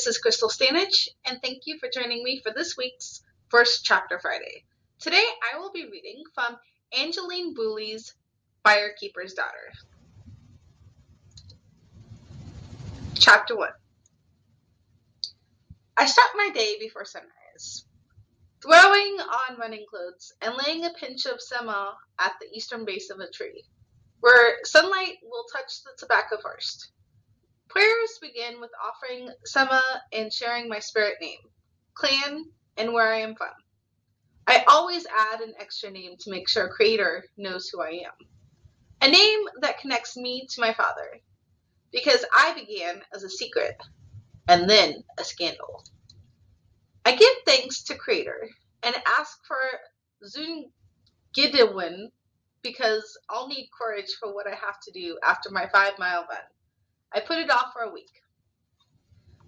This is Krystal, and thank you for joining me for this week's First Chapter Friday. Today I will be reading from Angeline Boulley's Firekeeper's Daughter. Chapter 1. I start my day before sunrise, throwing on running clothes and laying a pinch of sema at the eastern base of a tree, where sunlight will touch the tobacco first. Prayers begin with offering sema and sharing my spirit name, clan, and where I am from. I always add an extra name to make sure Creator knows who I am. A name that connects me to my father, because I began as a secret and then a scandal. I give thanks to Creator and ask for Zungidewin because I'll need courage for what I have to do after my 5-mile run. I put it off for a week.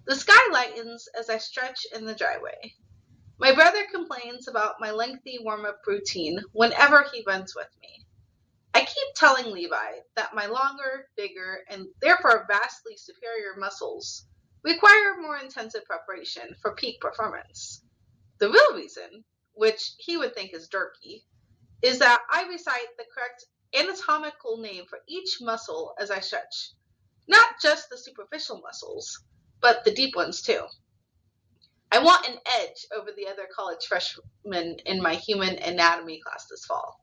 The sky lightens as I stretch in the driveway. My brother complains about my lengthy warm-up routine whenever he runs with me. I keep telling Levi that my longer, bigger, and therefore vastly superior muscles require more intensive preparation for peak performance. The real reason, which he would think is jerky, is that I recite the correct anatomical name for each muscle as I stretch. Not just the superficial muscles, but the deep ones too. I want an edge over the other college freshmen in my human anatomy class this fall.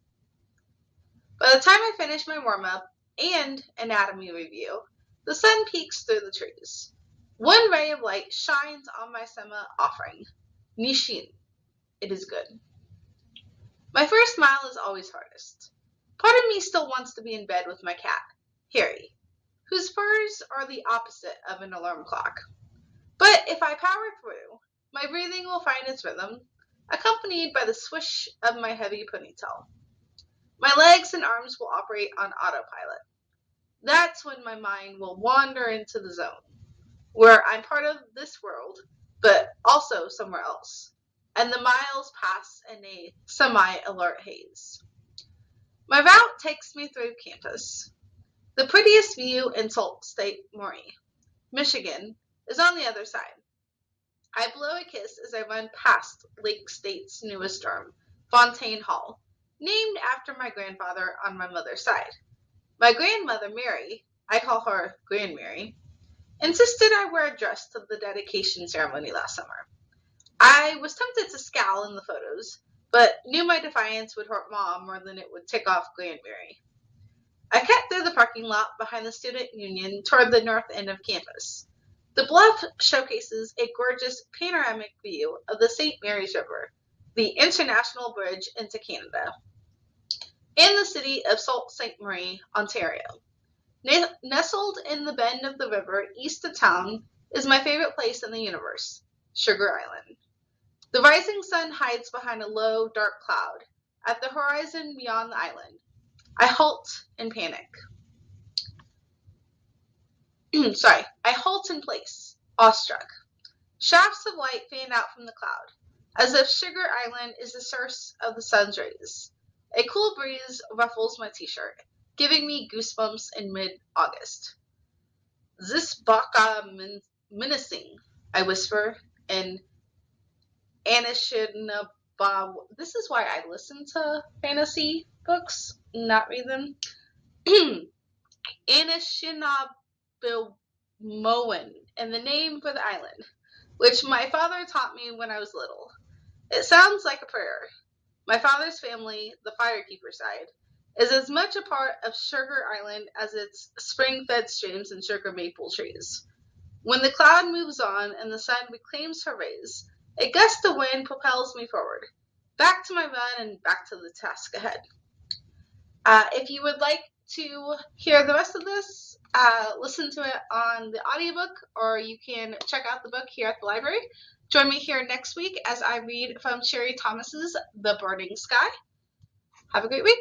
By the time I finish my warm-up and anatomy review, the sun peeks through the trees. One ray of light shines on my sema offering, Nishin. It is good. My first mile is always hardest. Part of me still wants to be in bed with my cat, Harry, whose furs are the opposite of an alarm clock. But if I power through, my breathing will find its rhythm, accompanied by the swish of my heavy ponytail. My legs and arms will operate on autopilot. That's when my mind will wander into the zone, where I'm part of this world, but also somewhere else, and the miles pass in a semi-alert haze. My route takes me through campus. The prettiest view in Sault Ste. Marie, Michigan, is on the other side. I blow a kiss as I run past Lake State's newest dorm, Fontaine Hall, named after my grandfather on my mother's side. My grandmother, Mary, I call her Grand Mary, insisted I wear a dress to the dedication ceremony last summer. I was tempted to scowl in the photos, but knew my defiance would hurt Mom more than it would tick off Grand Mary. I cut through the parking lot behind the student union toward the north end of campus. The bluff showcases a gorgeous panoramic view of the St. Mary's River, the international bridge into Canada, and the city of Sault Ste. Marie, Ontario. Nestled in the bend of the river east of town is my favorite place in the universe, Sugar Island. The rising sun hides behind a low, dark cloud. At the horizon beyond the island, I halt in panic. I halt in place, awestruck. Shafts of light fan out from the cloud, as if Sugar Island is the source of the sun's rays. A cool breeze ruffles my t-shirt, giving me goosebumps in mid-August. This baka menacing, I whisper in Anishinaabe. This is why I listen to fantasy books, not read them. Anishinaabe Moen, and the name for the island, which my father taught me when I was little. It sounds like a prayer. My father's family, the Firekeeper side, is as much a part of Sugar Island as its spring-fed streams and sugar maple trees. When the cloud moves on and the sun reclaims her rays, a gust of wind propels me forward, back to my run and back to the task ahead. If you would like to hear the rest of this, listen to it on the audiobook, or you can check out the book here at the library. Join me here next week as I read from Sherry Thomas's The Burning Sky. Have a great week.